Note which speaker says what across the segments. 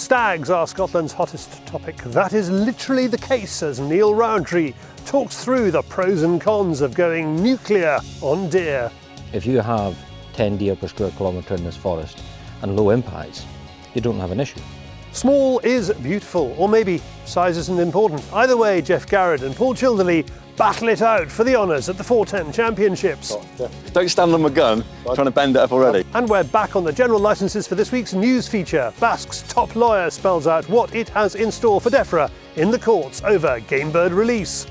Speaker 1: Stags are Scotland's hottest topic. That is literally the case as Niall Rowantree talks through the pros and cons of going nuclear on deer.
Speaker 2: If you have 10 deer per square kilometre in this forest and low impacts, you don't have an issue.
Speaker 1: Small is beautiful, or maybe size isn't important. Either way, Jeff Garrett and Paul Childerley battle it out for the honours at the 410 Championships.
Speaker 3: Don't stand on my gun, trying to bend it up already.
Speaker 1: And we're back on the general licences for this week's news feature. Basque's top lawyer spells out what it has in store for DEFRA in the courts over game bird release.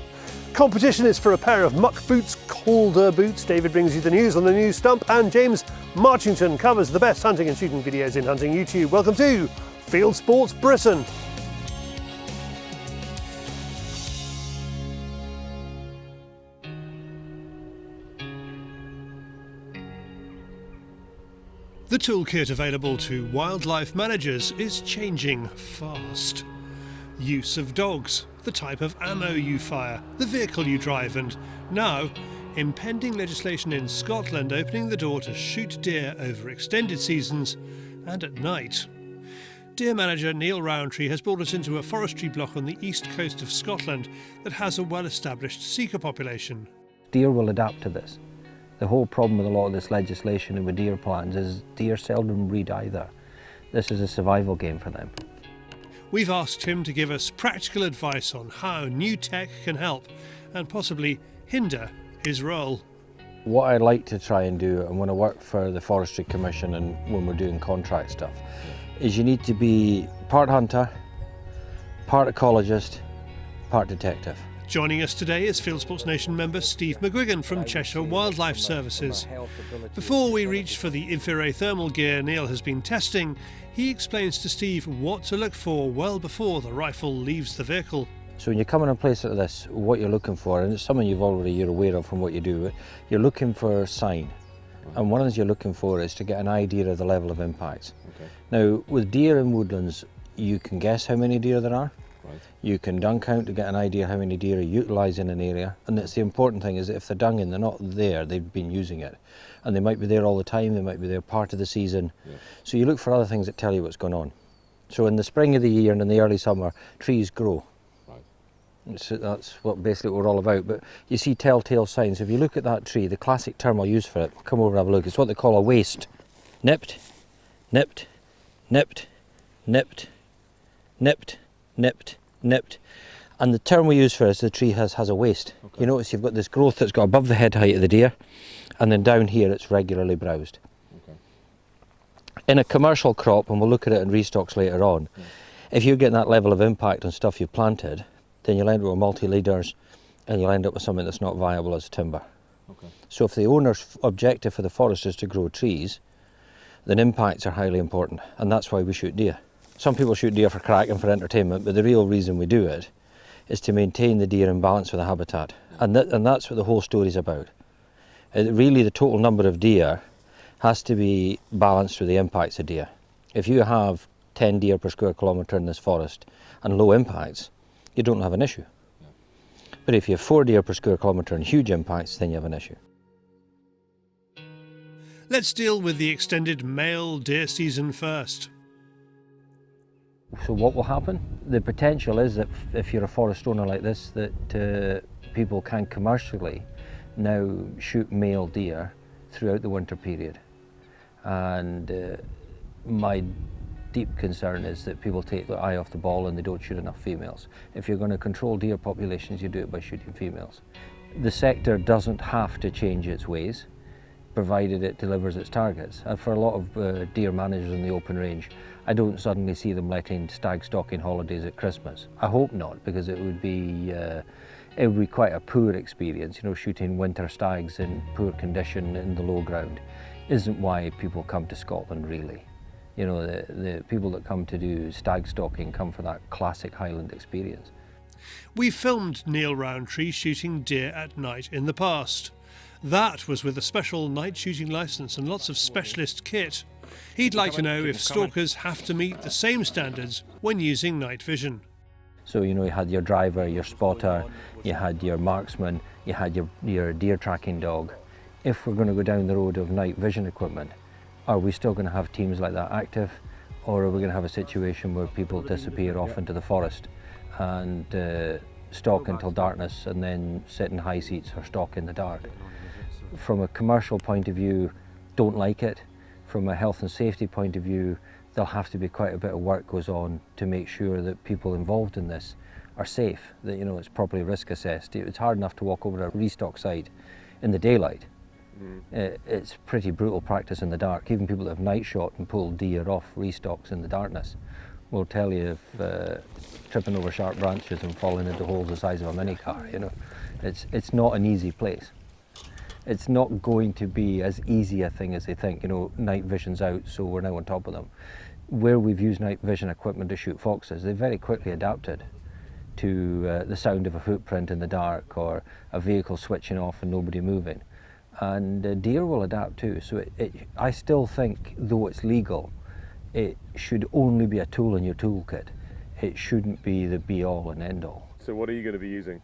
Speaker 1: Competition is for a pair of muck boots, Calder boots. David brings you the news on the news stump, and James Marchington covers the best hunting and shooting videos in hunting YouTube. Welcome to Fieldsports Britain. The toolkit available to wildlife managers is changing fast. Use of dogs, the type of ammo you fire, the vehicle you drive, and now, impending legislation in Scotland opening the door to shoot deer over extended seasons and at night. Deer manager Niall Rowantree has brought us into a forestry block on the east coast of Scotland that has a well-established seeker population.
Speaker 2: Deer will adapt to this. The whole problem with a lot of this legislation and with deer plans is deer seldom breed either. This is a survival game for them.
Speaker 1: We've asked him to give us practical advice on how new tech can help and possibly hinder his role.
Speaker 2: What I like to try and do, and when I work for the Forestry Commission and when we're doing contract stuff, is you need to be part hunter, part ecologist, part detective.
Speaker 1: Joining us today is Fieldsports Nation member Steve McGuigan from Cheshire Wildlife Services. Before we reach for the infrared thermal gear Niall has been testing, he explains to Steve what to look for well before the rifle leaves the vehicle.
Speaker 2: So when you come in a place like this, what you're looking for, and it's something you're aware of from what you do, you're looking for sign. And one of the things you're looking for is to get an idea of the level of impacts. Okay. Now, with deer in woodlands, you can guess how many deer there are. Right. You can dung count to get an idea how many deer are utilised in an area, and that's the important thing is that if they're dunging, they're not there, they've been using it. And they might be there all the time, they might be there part of the season. Yeah. So you look for other things that tell you what's going on. So in the spring of the year and in the early summer, trees grow. Right. So that's what basically we're all about. But you see telltale signs. If you look at that tree, the classic term I'll use for it, come over and have a look, it's what they call a waist. Nipped, nipped, nipped, nipped, nipped, nipped, nipped. And the term we use for it is the tree has a waist. Okay. You notice you've got this growth that's got above the head height of the deer, and then down here it's regularly browsed. Okay. In a commercial crop, and we'll look at it in restocks later on, if you're getting that level of impact on stuff you've planted, then you'll end up with multi-leaders and you'll end up with something that's not viable as timber. Okay. So if the owner's objective for the forest is to grow trees, then impacts are highly important, and that's why we shoot deer. Some people shoot deer for crack and for entertainment, but the real reason we do it is to maintain the deer in balance with the habitat. And that's what the whole story's about. Really, the total number of deer has to be balanced with the impacts of deer. If you have 10 deer per square kilometre in this forest and low impacts, you don't have an issue. But if you have 4 deer per square kilometre and huge impacts, then you have an issue.
Speaker 1: Let's deal with the extended male deer season first.
Speaker 2: So what will happen? The potential is that if you're a forest owner like this, that people can commercially now shoot male deer throughout the winter period. And my deep concern is that people take their eye off the ball and they don't shoot enough females. If you're going to control deer populations, you do it by shooting females. The sector doesn't have to change its ways, provided it delivers its targets. And for a lot of deer managers in the open range, I don't suddenly see them letting stag stalking holidays at Christmas. I hope not, because it would be quite a poor experience. You know, shooting winter stags in poor condition in the low ground isn't why people come to Scotland, really. You know, the people that come to do stag stalking come for that classic Highland experience.
Speaker 1: We filmed Niall Rowantree shooting deer at night in the past. That was with a special night shooting licence and lots of specialist kit. He'd like to know if stalkers have to meet the same standards when using night vision.
Speaker 2: So, you know, you had your driver, your spotter, you had your marksman, you had your deer tracking dog. If we're going to go down the road of night vision equipment, are we still going to have teams like that active, or are we going to have a situation where people disappear off into the forest and stalk until darkness and then sit in high seats or stalk in the dark? From a commercial point of view, don't like it. From a health and safety point of view, there'll have to be quite a bit of work goes on to make sure that people involved in this are safe, that it's properly risk assessed. It's hard enough to walk over a restock site in the daylight. It's pretty brutal practice in the dark. Even people that have night shot and pulled deer off restocks in the darkness will tell you if tripping over sharp branches and falling into holes the size of a mini car. It's not an easy place. It's not going to be as easy a thing as they think. Night vision's out, so we're now on top of them. Where we've used night vision equipment to shoot foxes, they very quickly adapted to the sound of a footprint in the dark or a vehicle switching off and nobody moving. And deer will adapt too. So I still think, though it's legal, it should only be a tool in your toolkit. It shouldn't be the be-all and end-all.
Speaker 4: So what are you going to be using?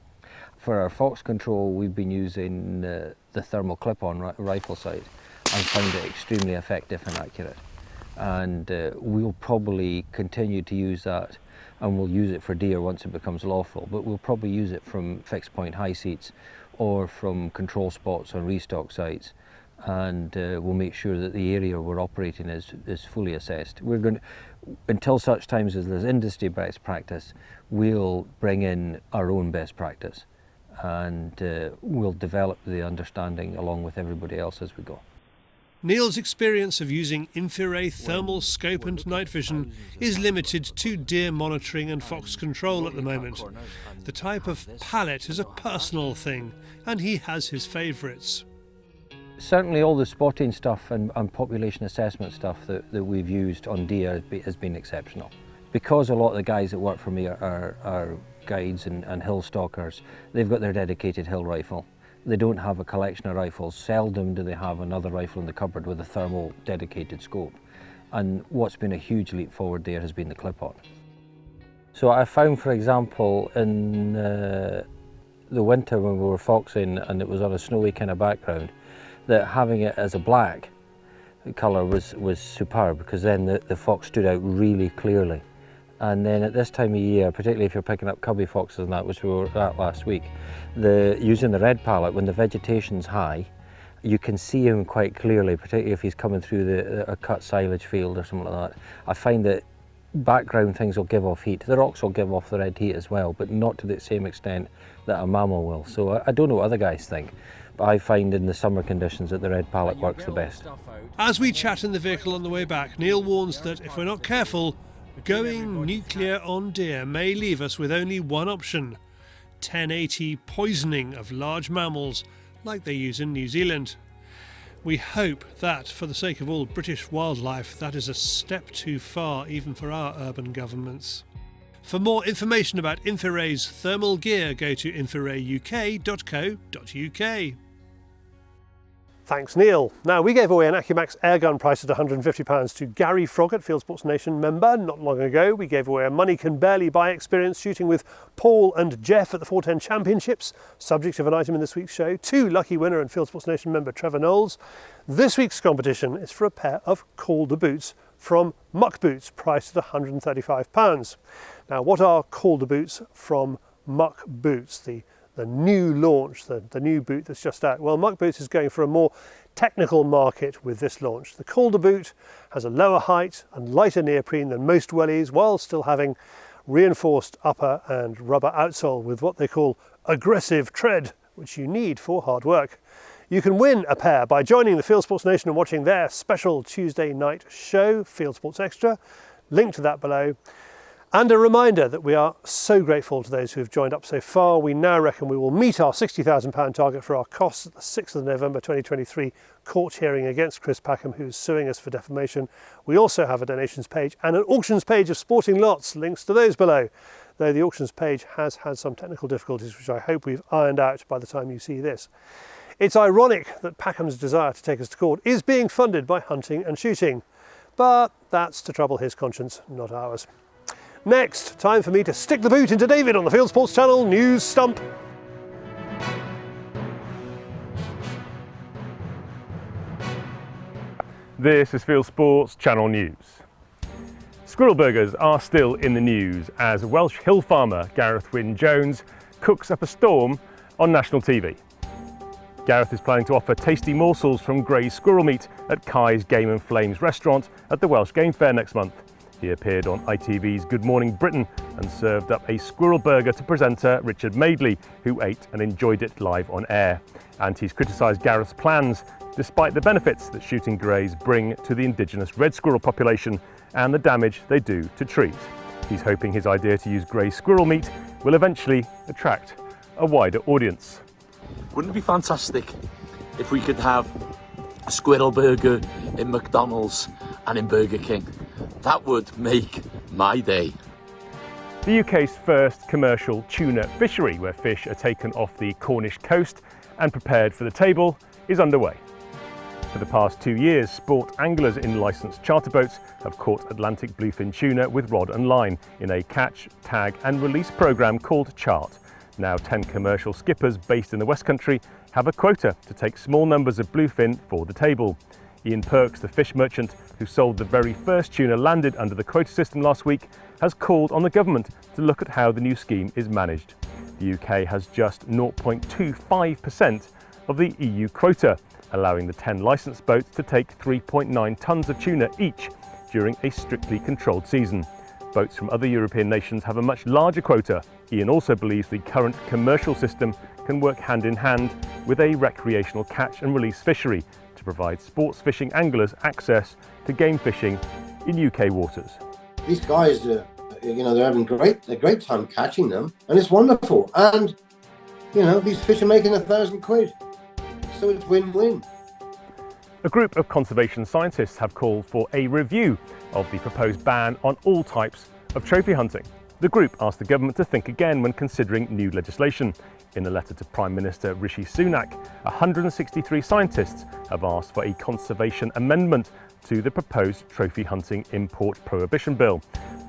Speaker 2: For our fox control, we've been using the thermal clip-on rifle sight and found it extremely effective and accurate. And we'll probably continue to use that, and we'll use it for deer once it becomes lawful, but we'll probably use it from fixed point high seats or from control spots on restock sites, and we'll make sure that the area we're operating is fully assessed. We're going to, until such times as there's industry best practice, we'll bring in our own best practice, and we'll develop the understanding along with everybody else as we go.
Speaker 1: Niall's experience of using infrared thermal scope and night vision is limited to deer monitoring and fox control at the moment. The type of pallet is a personal thing, and he has his favourites.
Speaker 2: Certainly all the spotting stuff and population assessment stuff that we've used on deer has been exceptional. Because a lot of the guys that work for me are guides and hill stalkers, they've got their dedicated hill rifle. They don't have a collection of rifles. Seldom do they have another rifle in the cupboard with a thermal dedicated scope. And what's been a huge leap forward there has been the clip-on. So I found, for example, in the winter when we were foxing and it was on a snowy kind of background, that having it as a black colour was superb, because then the fox stood out really clearly. And then at this time of year, particularly if you're picking up cubby foxes and that, which we were at last week, using the red palette, when the vegetation's high, you can see him quite clearly, particularly if he's coming through a cut silage field or something like that. I find that background things will give off heat. The rocks will give off the red heat as well, but not to the same extent that a mammal will. So I don't know what other guys think, but I find in the summer conditions that the red palette works the best.
Speaker 1: As we chat in the vehicle on the way back, Niall warns that if we're not careful, going nuclear on deer may leave us with only one option: 1080 poisoning of large mammals like they use in New Zealand. We hope that, for the sake of all British wildlife, that is a step too far even for our urban governments. For more information about InfiRay's thermal gear, go to infirayuk.co.uk. Thanks, Niall. Now, we gave away an AccuMax airgun priced at £150 to Gary Froggatt, Fieldsports Nation member, not long ago. We gave away a money can barely buy experience shooting with Paul and Jeff at the 410 Championships, subject of an item in this week's show, to lucky winner and Fieldsports Nation member Trevor Knowles. This week's competition is for a pair of Calder boots from Muck Boots, priced at £135. Now, what are Calder boots from Muck Boots? The new launch, the new boot that's just out. Well, Muck Boots is going for a more technical market with this launch. The Calder boot has a lower height and lighter neoprene than most wellies, while still having reinforced upper and rubber outsole with what they call aggressive tread, which you need for hard work. You can win a pair by joining the Fieldsports Nation and watching their special Tuesday night show, Fieldsports Extra. Link to that below. And a reminder that we are so grateful to those who have joined up so far. We now reckon we will meet our £60,000 target for our costs at the 6th of November 2023 court hearing against Chris Packham, who's suing us for defamation. We also have a donations page and an auctions page of sporting lots. Links to those below, though the auctions page has had some technical difficulties, which I hope we've ironed out by the time you see this. It's ironic that Packham's desire to take us to court is being funded by hunting and shooting, but that's to trouble his conscience, not ours. Next, time for me to stick the boot into David on the Fieldsports Channel News Stump.
Speaker 4: This is Fieldsports Channel News. Squirrel burgers are still in the news as Welsh hill farmer Gareth Wyn Jones cooks up a storm on national TV. Gareth is planning to offer tasty morsels from grey squirrel meat at Kai's Game and Flames restaurant at the Welsh Game Fair next month. He appeared on ITV's Good Morning Britain and served up a squirrel burger to presenter Richard Madeley, who ate and enjoyed it live on air. And he's criticised Gareth's plans, despite the benefits that shooting greys bring to the indigenous red squirrel population and the damage they do to trees. He's hoping his idea to use grey squirrel meat will eventually attract a wider audience.
Speaker 5: Wouldn't it be fantastic if we could have a squirrel burger in McDonald's and in Burger King? That would make my day.
Speaker 4: The UK's first commercial tuna fishery, where fish are taken off the Cornish coast and prepared for the table, is underway. For the past 2 years, sport anglers in licensed charter boats have caught Atlantic bluefin tuna with rod and line in a catch, tag and release programme called Chart. Now 10 commercial skippers based in the West Country have a quota to take small numbers of bluefin for the table. Ian Perks, the fish merchant who sold the very first tuna landed under the quota system last week, has called on the government to look at how the new scheme is managed. The UK has just 0.25% of the EU quota, allowing the 10 licensed boats to take 3.9 tonnes of tuna each during a strictly controlled season. Boats from other European nations have a much larger quota. Ian also believes the current commercial system can work hand in hand with a recreational catch and release fishery to provide sports fishing anglers access to game fishing in UK waters.
Speaker 6: These guys, they're having a great time catching them, and it's wonderful. And these fish are making £1,000, so it's win-win.
Speaker 4: A group of conservation scientists have called for a review of the proposed ban on all types of trophy hunting. The group asked the government to think again when considering new legislation. In a letter to Prime Minister Rishi Sunak, 163 scientists have asked for a conservation amendment to the proposed trophy hunting import prohibition bill.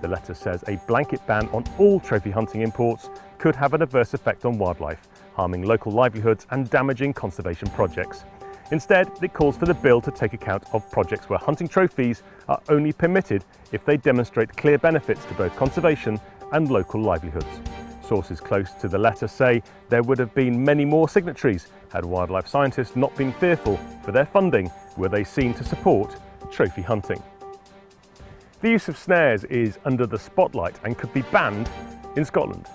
Speaker 4: The letter says a blanket ban on all trophy hunting imports could have an adverse effect on wildlife, harming local livelihoods and damaging conservation projects. Instead, it calls for the bill to take account of projects where hunting trophies are only permitted if they demonstrate clear benefits to both conservation and local livelihoods. Sources close to the letter say there would have been many more signatories had wildlife scientists not been fearful for their funding were they seen to support trophy hunting. The use of snares is under the spotlight and could be banned in Scotland.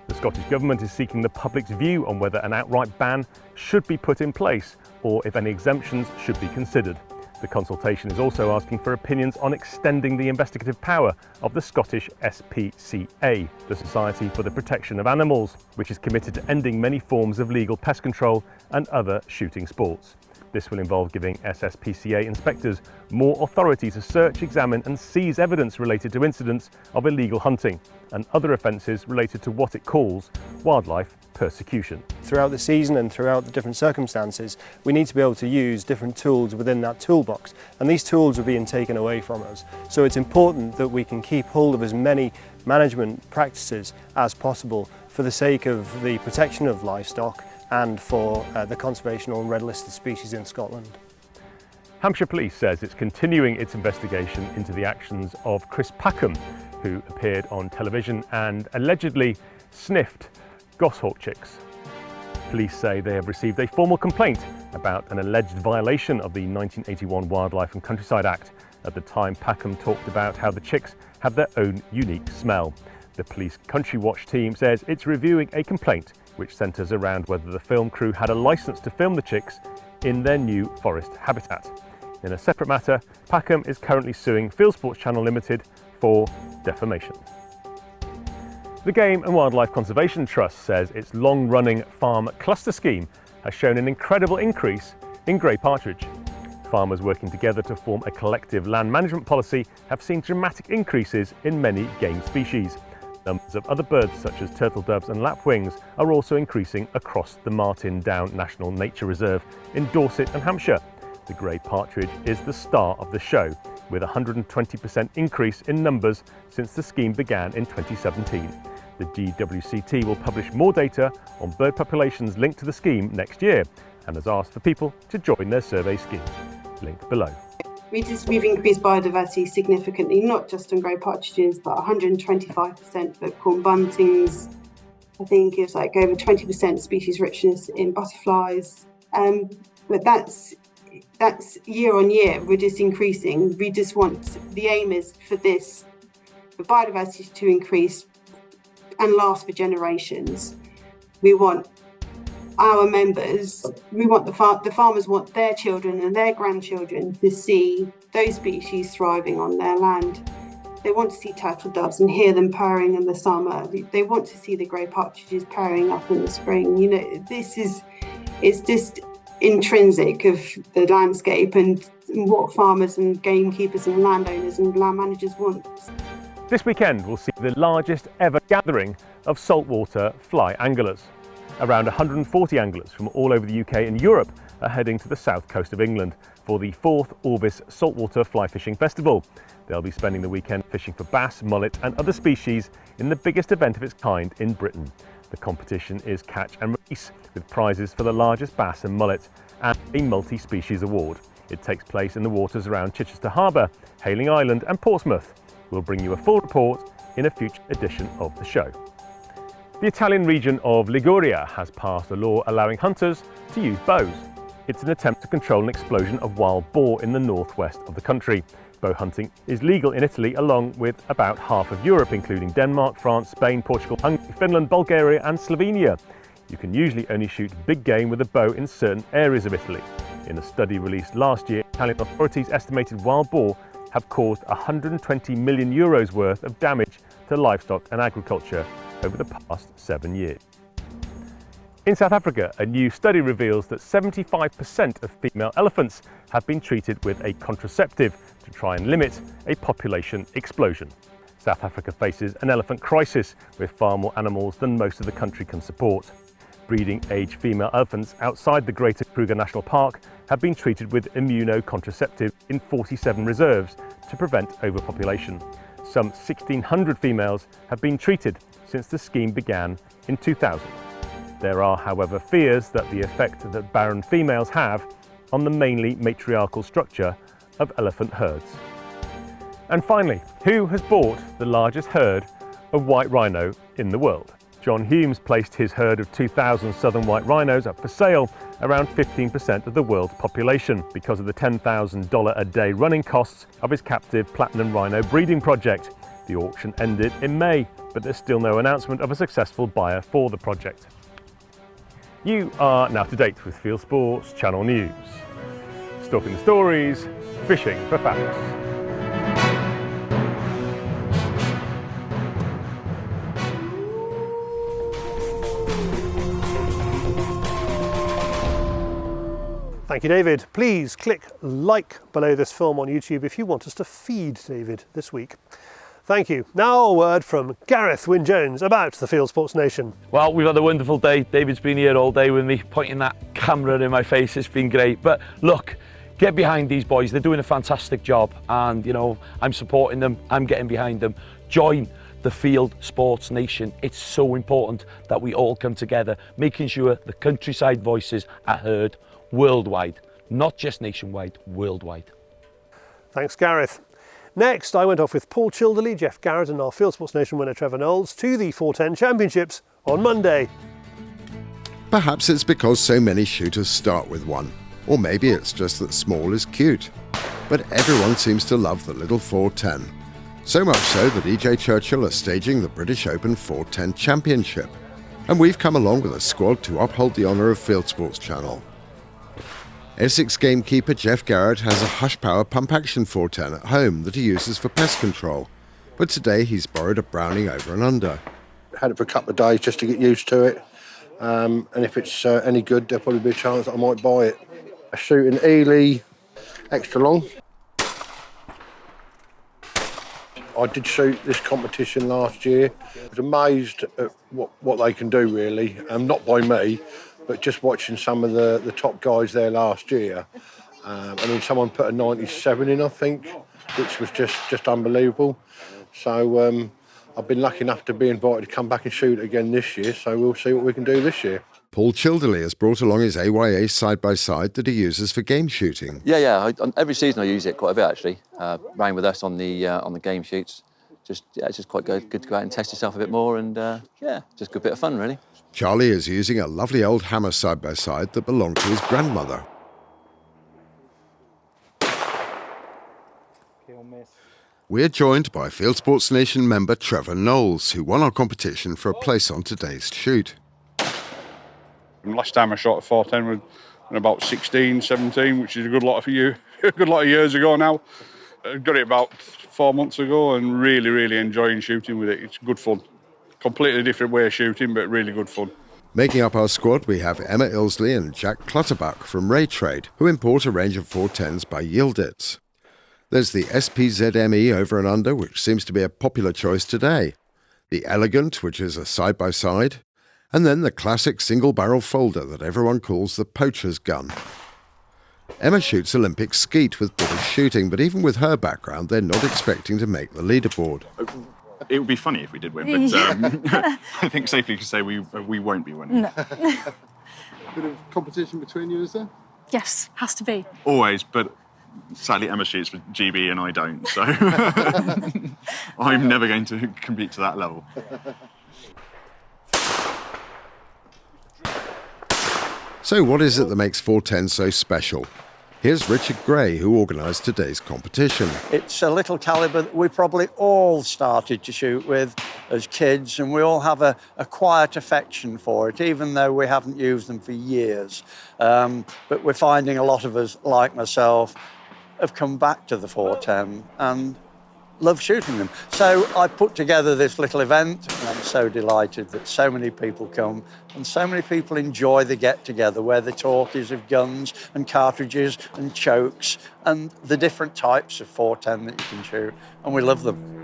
Speaker 4: The Scottish Government is seeking the public's view on whether an outright ban should be put in place or if any exemptions should be considered. The consultation is also asking for opinions on extending the investigative power of the Scottish SPCA, the Society for the Protection of Animals, which is committed to ending many forms of legal pest control and other shooting sports. This will involve giving SSPCA inspectors more authority to search, examine and seize evidence related to incidents of illegal hunting and other offences related to what it calls wildlife persecution.
Speaker 7: Throughout the season and throughout the different circumstances, we need to be able to use different tools within that toolbox, and these tools are being taken away from us. So it's important that we can keep hold of as many management practices as possible for the sake of the protection of livestock and for the conservation of red listed species in Scotland.
Speaker 4: Hampshire Police says it's continuing its investigation into the actions of Chris Packham, who appeared on television and allegedly sniffed goshawk chicks. Police say they have received a formal complaint about an alleged violation of the 1981 Wildlife and Countryside Act. At the time, Packham talked about how the chicks have their own unique smell. The police Country Watch team says it's reviewing a complaint which centres around whether the film crew had a licence to film the chicks in their new forest habitat. In a separate matter, Packham is currently suing Fieldsports Channel Limited for defamation. The Game and Wildlife Conservation Trust says its long-running farm cluster scheme has shown an incredible increase in grey partridge. Farmers working together to form a collective land management policy have seen dramatic increases in many game species. Numbers of other birds such as turtle doves and lapwings are also increasing across the Martin Down National Nature Reserve in Dorset and Hampshire. The grey partridge is the star of the show, with a 120% increase in numbers since the scheme began in 2017. The GWCT will publish more data on bird populations linked to the scheme next year and has asked for people to join their survey scheme. Link below.
Speaker 8: We've increased biodiversity significantly, not just on grey partridges, but 125% for corn buntings. I think it's like over 20% species richness in butterflies. But that's year on year, we're just increasing. We just want, the aim is for biodiversity to increase and last for generations. We want our members, the farmers want their children and their grandchildren to see those species thriving on their land. They want to see turtle doves and hear them purring in the summer. They want to see the grey partridges purring up in the spring. You know, it's just intrinsic of the landscape and what farmers and gamekeepers and landowners and land managers want.
Speaker 4: This weekend we'll see the largest ever gathering of saltwater fly anglers. Around 140 anglers from all over the UK and Europe are heading to the south coast of England for the 4th Orbis Saltwater Fly Fishing Festival. They'll be spending the weekend fishing for bass, mullet and other species in the biggest event of its kind in Britain. The competition is catch and release, with prizes for the largest bass and mullet and a multi-species award. It takes place in the waters around Chichester Harbour, Hayling Island and Portsmouth. We'll bring you a full report in a future edition of the show. The Italian region of Liguria has passed a law allowing hunters to use bows. It's an attempt to control an explosion of wild boar in the northwest of the country. Bow hunting is legal in Italy along with about half of Europe, including Denmark, France, Spain, Portugal, Hungary, Finland, Bulgaria and Slovenia. You can usually only shoot big game with a bow in certain areas of Italy. In a study released last year, Italian authorities estimated wild boar have caused €120 million worth of damage to livestock and agriculture over the past 7 years. In South Africa, a new study reveals that 75% of female elephants have been treated with a contraceptive to try and limit a population explosion. South Africa faces an elephant crisis with far more animals than most of the country can support. Breeding-age female elephants outside the Greater Kruger National Park have been treated with immunocontraceptive in 47 reserves to prevent overpopulation. Some 1,600 females have been treated since the scheme began in 2000. There are, however, fears that the effect that barren females have on the mainly matriarchal structure of elephant herds. And finally, who has bought the largest herd of white rhino in the world? John Humes placed his herd of 2,000 southern white rhinos up for sale, around 15% of the world's population, because of the $10,000 a day running costs of his captive platinum rhino breeding project. The auction ended in May, but there's still no announcement of a successful buyer for the project. You are now up to date with Fieldsports Channel News. Stalking the stories, fishing for facts.
Speaker 1: Thank you, David. Please click like below this film on YouTube if you want us to feed David this week. Thank you. Now a word from Gareth Wynne-Jones about the Fieldsports Nation.
Speaker 5: Well, we've had a wonderful day. David's been here all day with me, pointing that camera in my face. It's been great. But look, get behind these boys. They're doing a fantastic job. And, you know, I'm supporting them. I'm getting behind them. Join the Fieldsports Nation. It's so important that we all come together, making sure the countryside voices are heard worldwide, not just nationwide, worldwide.
Speaker 1: Thanks, Gareth. Next, I went off with Paul Childerley, Jeff Garrett and our Fieldsports Nation winner Trevor Knowles to the 410 Championships on Monday.
Speaker 9: Perhaps it's because so many shooters start with one, or maybe it's just that small is cute. But everyone seems to love the little 410. So much so that EJ Churchill are staging the British Open 410 Championship. And we've come along with a squad to uphold the honour of Fieldsports Channel. Essex gamekeeper Jeff Garrett has a hush-power pump-action 410 at home that he uses for pest control, but today he's borrowed a Browning over and under.
Speaker 6: Had it for a couple of days just to get used to it, and if it's any good, there'll probably be a chance that I might buy it. I shoot an Ely extra long. I did shoot this competition last year. I was amazed at what they can do, really, not by me, but just watching some of the top guys there last year. I mean, someone put a 97 in, I think, which was just unbelievable. So I've been lucky enough to be invited to come back and shoot again this year, so we'll see what we can do this year.
Speaker 9: Paul Childerley has brought along his AYA side-by-side that he uses for game shooting.
Speaker 3: Yeah. Every season I use it quite a bit actually. Round with us on the game shoots. It's just quite good to go out and test yourself a bit more, and just a good bit of fun really.
Speaker 9: Charlie is using a lovely old hammer side-by-side that belonged to his grandmother. We're joined by Fieldsports Nation member Trevor Knowles, who won our competition for a place on today's shoot.
Speaker 10: Last time I shot a 410 was about 16, 17, which is a good lot of years ago now. I got it about 4 months ago and really enjoying shooting with it. It's good fun. Completely different way of shooting, but really good fun.
Speaker 9: Making up our squad, we have Emma Ilsley and Jack Clutterbuck from Ray Trade, who import a range of 410s by Yieldits. There's the SPZME over and under, which seems to be a popular choice today. The Elegant, which is a side-by-side. And then the classic single-barrel folder that everyone calls the poacher's gun. Emma shoots Olympic skeet with British shooting, but even with her background, they're not expecting to make the leaderboard.
Speaker 11: It would be funny if we did win, but I think safely to say we won't be winning.
Speaker 12: No.
Speaker 9: Bit of competition between you, is there?
Speaker 12: Yes, has to be.
Speaker 11: Always, but sadly Emma shoots for GB and I don't, so I'm never going to compete to that level.
Speaker 9: So what is it that makes 410 so special? Here's Richard Gray, who organised today's competition.
Speaker 13: It's a little calibre that we probably all started to shoot with as kids, and we all have a quiet affection for it, even though we haven't used them for years. But we're finding a lot of us, like myself, have come back to the 410 and love shooting them. So I put together this little event, and I'm so delighted that so many people come and so many people enjoy the get-together where the talk is of guns and cartridges and chokes and the different types of 410 that you can shoot, and we love them.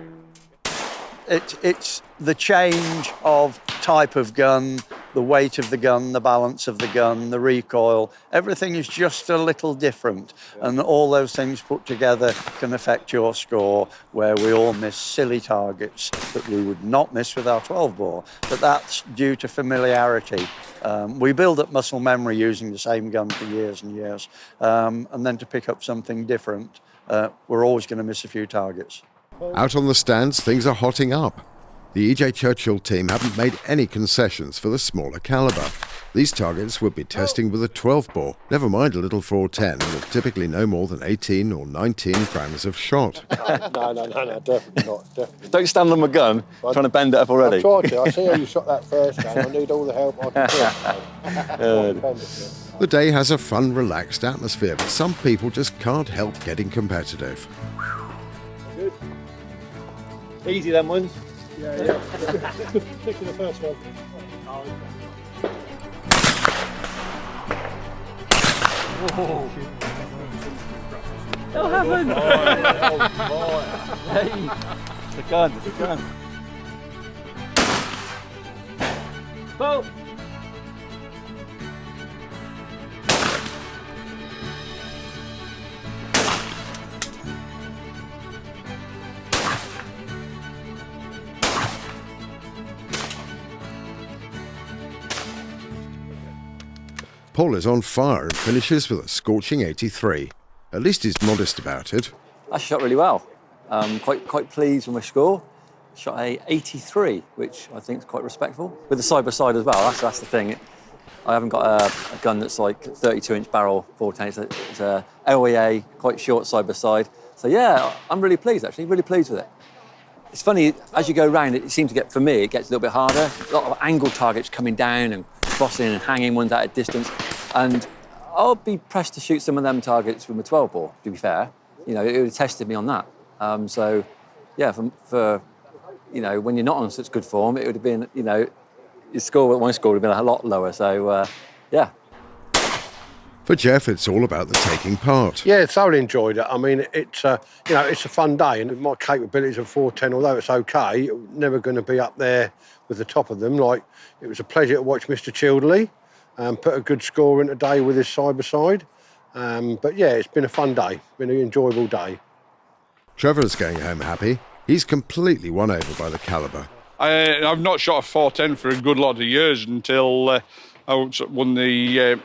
Speaker 13: It's the change of type of gun, the weight of the gun, the balance of the gun, the recoil, everything is just a little different. And all those things put together can affect your score, where we all miss silly targets that we would not miss with our 12-bore. But that's due to familiarity. We build up muscle memory using the same gun for years and years. And then to pick up something different, we're always going to miss a few targets.
Speaker 9: Out on the stands, things are hotting up. The E.J. Churchill team haven't made any concessions for the smaller calibre. These targets would be testing with a 12-bore, never mind a little 410, with typically no more than 18 or 19 grams of shot.
Speaker 6: No, definitely not. Definitely.
Speaker 3: Don't stand on my gun, trying to bend it up already.
Speaker 6: I've tried to. I see how you shot that first gun. I need all the help I can get.
Speaker 9: The day has a fun, relaxed atmosphere, but some people just can't help getting competitive.
Speaker 7: Good. Easy them ones. Yeah. Picking the first one.
Speaker 12: Oh, heaven!
Speaker 13: Hey, it's the gun.
Speaker 12: Boat!
Speaker 9: Paul is on fire and finishes with a scorching 83. At least he's modest about it.
Speaker 3: I shot really well. Quite pleased with my score. Shot a 83, which I think is quite respectful. With the side-by-side as well, that's the thing. I haven't got a gun that's like 32-inch barrel 410. It's a LEA, quite short side-by-side. So yeah, I'm really pleased actually, really pleased with it. It's funny, as you go round, it seems to get, for me, it gets a little bit harder. A lot of angle targets coming down and crossing and hanging ones at a distance. And I'll be pressed to shoot some of them targets with my 12-bore, to be fair. You know, it would have tested me on that. So, yeah, for you know, when you're not on such good form, it would have been, you know, my score would have been a lot lower. So, yeah.
Speaker 9: For Jeff, it's all about the taking part.
Speaker 6: Yeah, thoroughly enjoyed it. I mean, it's you know, it's a fun day, and my capabilities of 410, although it's okay, never going to be up there with the top of them. Like, it was a pleasure to watch Mr. Childerley put a good score in today with his side-by-side. But yeah, it's been a fun day, been an enjoyable day.
Speaker 9: Trevor's going home happy. He's completely won over by the calibre.
Speaker 10: I've not shot a 410 for a good lot of years until I won the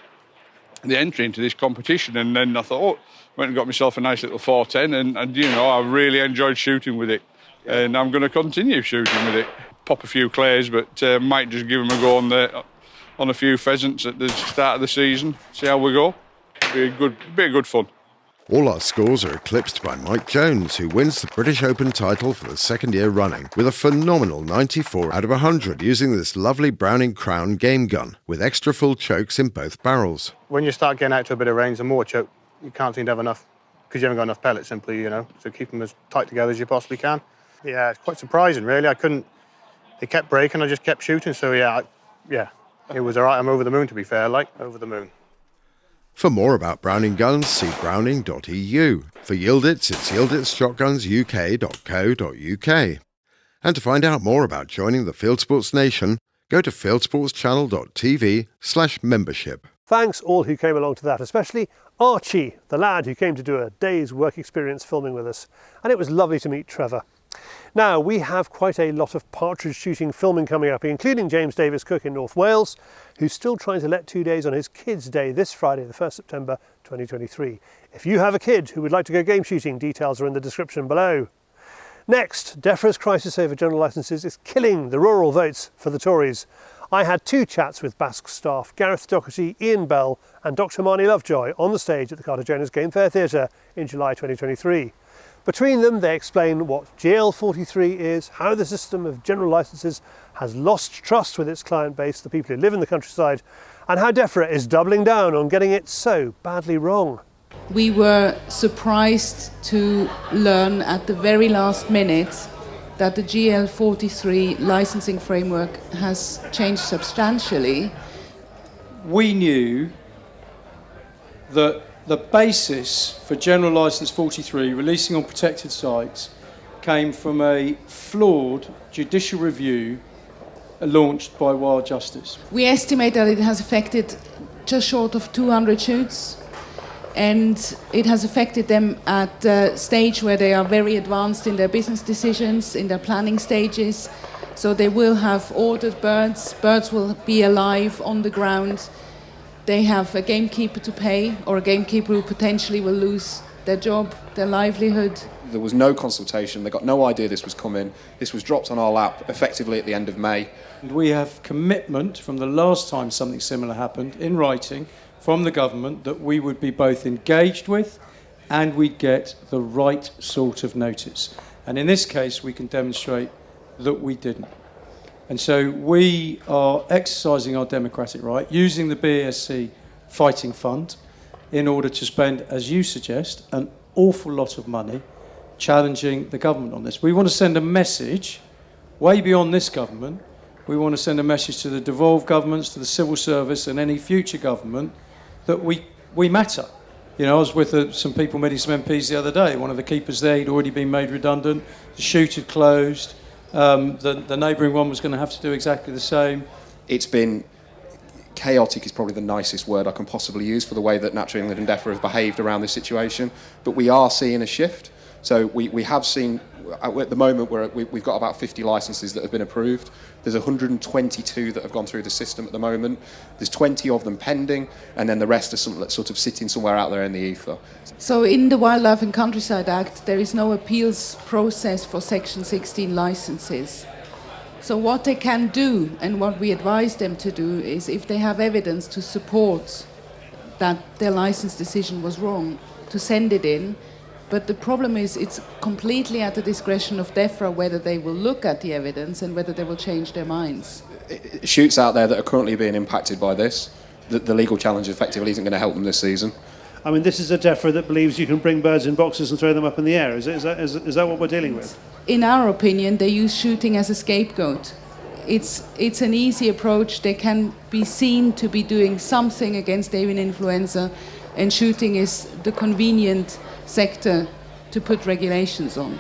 Speaker 10: entry into this competition, and then I thought, went and got myself a nice little 410, and you know, I really enjoyed shooting with it, and I'm going to continue shooting with it. Pop a few clays, but might just give them a go on a few pheasants at the start of the season. See how we go. Be a good fun.
Speaker 9: All our scores are eclipsed by Mike Jones, who wins the British Open title for the second year running with a phenomenal 94 out of 100 using this lovely Browning Crown game gun with extra full chokes in both barrels.
Speaker 7: When you start getting out to a bit of range, the more choke, you can't seem to have enough because you haven't got enough pellets simply, you know, so keep them as tight together as you possibly can. Yeah, it's quite surprising really. They kept breaking, I just kept shooting, so yeah, it was all right. I'm over the moon, to be fair, over the moon.
Speaker 9: For more about Browning guns, see browning.eu. For Yieldits, it's yielditsshotgunsuk.co.uk. And to find out more about joining the Fieldsports Nation, go to fieldsportschannel.tv/membership.
Speaker 1: Thanks all who came along to that, especially Archie, the lad who came to do a day's work experience filming with us. And it was lovely to meet Trevor. Now, we have quite a lot of partridge shooting filming coming up, including James Davis Cook in North Wales, who's still trying to let 2 days on his Kids' Day this Friday, the 1st September 2023. If you have a kid who would like to go game shooting, details are in the description below. Next, DEFRA's crisis over general licences is killing the rural votes for the Tories. I had 2 chats with Basque staff, Gareth Doherty, Ian Bell and Dr Marnie Lovejoy on the stage at the Carter Jonas Game Fair Theatre in July 2023. Between them, they explain what GL43 is, how the system of general licences has lost trust with its client base, the people who live in the countryside, and how DEFRA is doubling down on getting it so badly wrong.
Speaker 14: We were surprised to learn at the very last minute that the GL43 licensing framework has changed substantially.
Speaker 15: We knew that the basis for General Licence 43, releasing on protected sites, came from a flawed judicial review launched by Wild Justice.
Speaker 14: We estimate that it has affected just short of 200 shoots, and it has affected them at a stage where they are very advanced in their business decisions, in their planning stages. So they will have ordered birds, birds will be alive on the ground. They have a gamekeeper to pay, or a gamekeeper who potentially will lose their job, their livelihood.
Speaker 16: There was no consultation, they got no idea this was coming. This was dropped on our lap effectively at the end of May.
Speaker 15: And we have commitment from the last time something similar happened, in writing, from the government, that we would be both engaged with and we'd get the right sort of notice. And in this case, we can demonstrate that we didn't. And so we are exercising our democratic right, using the BASC Fighting Fund in order to spend, as you suggest, an awful lot of money challenging the government on this. We want to send a message way beyond this government. We want to send a message to the devolved governments, to the civil service and any future government that we matter. You know, I was with some people meeting some MPs the other day. One of the keepers there, he'd already been made redundant. The shoot had closed. The neighbouring one was going to have to do exactly the same.
Speaker 16: It's been chaotic is probably the nicest word I can possibly use for the way that Natural England and DEFRA have behaved around this situation. But we are seeing a shift. So we have seen, at the moment, we've got about 50 licences that have been approved. There's 122 that have gone through the system at the moment. There's 20 of them pending, and then the rest are sort of sitting somewhere out there in the ether.
Speaker 14: So in the Wildlife and Countryside Act, there is no appeals process for Section 16 licences. So what they can do, and what we advise them to do, is if they have evidence to support that their licence decision was wrong, to send it in. But the problem is it's completely at the discretion of DEFRA whether they will look at the evidence and whether they will change their minds.
Speaker 16: Shoots out there that are currently being impacted by this, the legal challenge effectively isn't going to help them this season.
Speaker 1: I mean, this is a DEFRA that believes you can bring birds in boxes and throw them up in the air. Is that what we're dealing with?
Speaker 14: In our opinion, they use shooting as a scapegoat. It's an easy approach. They can be seen to be doing something against avian influenza, and shooting is the convenient sector to put regulations on.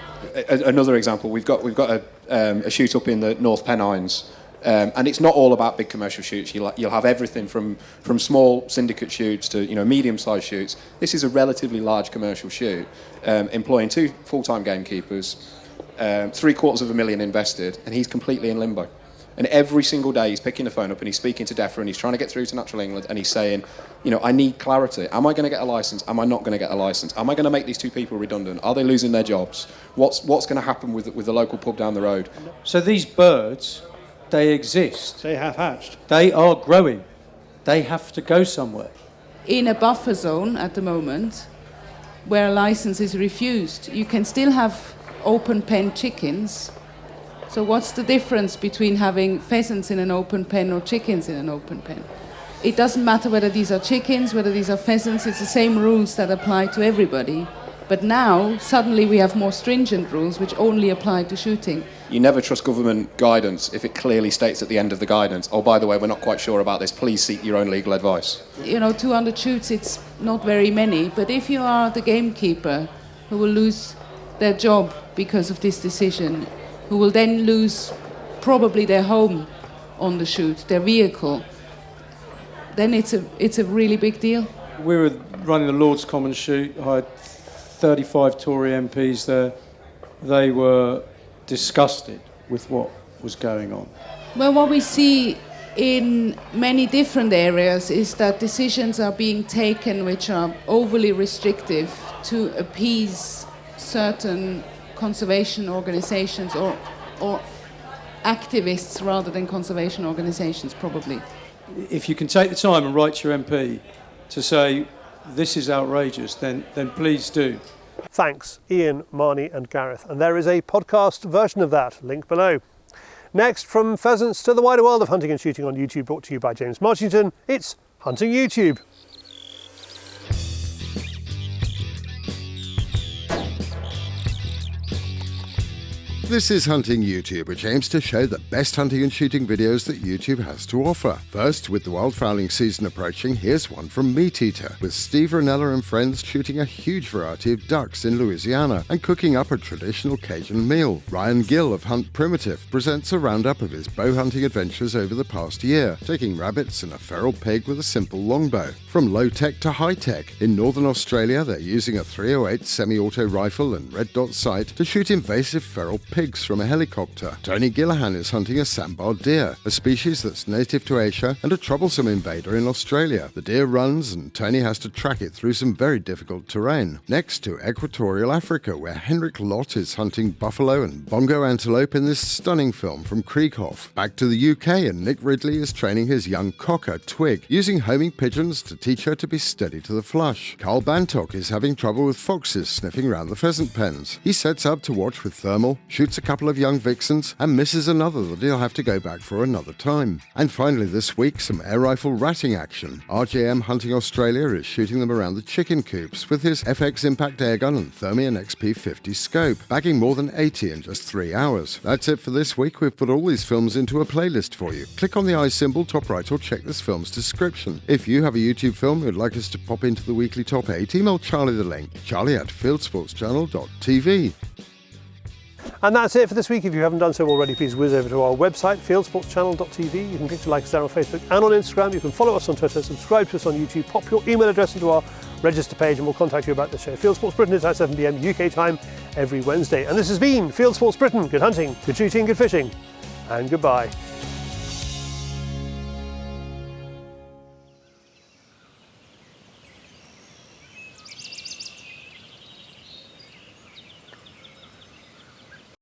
Speaker 16: Another example, we've got a shoot up in the North Pennines, and it's not all about big commercial shoots. You'll have everything from small syndicate shoots to medium-sized shoots. This is a relatively large commercial shoot, employing 2 full-time gamekeepers, $750,000 invested, and he's completely in limbo. And every single day he's picking the phone up and he's speaking to DEFRA and he's trying to get through to Natural England and he's saying, you know, I need clarity. Am I going to get a licence? Am I not going to get a licence? Am I going to make these 2 people redundant? Are they losing their jobs? What's going to happen with the local pub down the road?
Speaker 15: So these birds, they exist.
Speaker 1: They have hatched.
Speaker 15: They are growing. They have to go somewhere.
Speaker 14: In a buffer zone at the moment, where a licence is refused, you can still have open pen chickens. So what's the difference between having pheasants in an open pen or chickens in an open pen? It doesn't matter whether these are chickens, whether these are pheasants, it's the same rules that apply to everybody. But now, suddenly we have more stringent rules which only apply to shooting.
Speaker 16: You never trust government guidance if it clearly states at the end of the guidance, oh, by the way, we're not quite sure about this, please seek your own legal advice.
Speaker 14: You know, 200 shoots, it's not very many, but if you are the gamekeeper who will lose their job because of this decision, who will then lose probably their home on the shoot, their vehicle, then it's a really big deal.
Speaker 15: We were running the Lord's Common shoot. I had 35 Tory MPs there. They were disgusted with what was going on.
Speaker 14: Well, what we see in many different areas is that decisions are being taken which are overly restrictive to appease certain conservation organisations or activists rather than conservation organisations, probably.
Speaker 15: If you can take the time and write to your MP to say, this is outrageous, then please do.
Speaker 1: Thanks, Ian, Marnie and Gareth. And there is a podcast version of that, link below. Next, from pheasants to the wider world of hunting and shooting on YouTube, brought to you by James Marchington, it's Hunting YouTube.
Speaker 9: This is Hunting YouTube, which aims to show the best hunting and shooting videos that YouTube has to offer. First, with the wildfowling season approaching, here's one from Meat Eater, with Steve Ranella and friends shooting a huge variety of ducks in Louisiana and cooking up a traditional Cajun meal. Ryan Gill of Hunt Primitive presents a roundup of his bow hunting adventures over the past year, taking rabbits and a feral pig with a simple longbow. From low-tech to high-tech, in northern Australia they're using a 308 semi-auto rifle and red dot sight to shoot invasive feral pigs from a helicopter. Tony Gillihan is hunting a sambar deer, a species that's native to Asia and a troublesome invader in Australia. The deer runs and Tony has to track it through some very difficult terrain. Next to equatorial Africa, where Henrik Lott is hunting buffalo and bongo antelope in this stunning film from Krieghoff. Back to the UK, and Nick Ridley is training his young cocker, Twig, using homing pigeons to teach her to be steady to the flush. Carl Bantock is having trouble with foxes sniffing around the pheasant pens. He sets up to watch with thermal, shoots a couple of young vixens, and misses another that he'll have to go back for another time. And finally this week, some air rifle ratting action. RJM Hunting Australia is shooting them around the chicken coops with his FX Impact airgun and Thermion XP50 scope, bagging more than 80 in just 3 hours. That's it for this week. We've put all these films into a playlist for you. Click on the I symbol top right or check this film's description. If you have a YouTube film you'd like us to pop into the weekly top 8, email Charlie the link, charlie@fieldsportschannel.tv.
Speaker 1: And that's it for this week. If you haven't done so already, please whiz over to our website, fieldsportschannel.tv. You can click to like us there on Facebook and on Instagram. You can follow us on Twitter, subscribe to us on YouTube, pop your email address into our register page and we'll contact you about the show. Fieldsports Britain is at 7 PM UK time every Wednesday. And this has been Fieldsports Britain. Good hunting, good shooting, good fishing, and goodbye.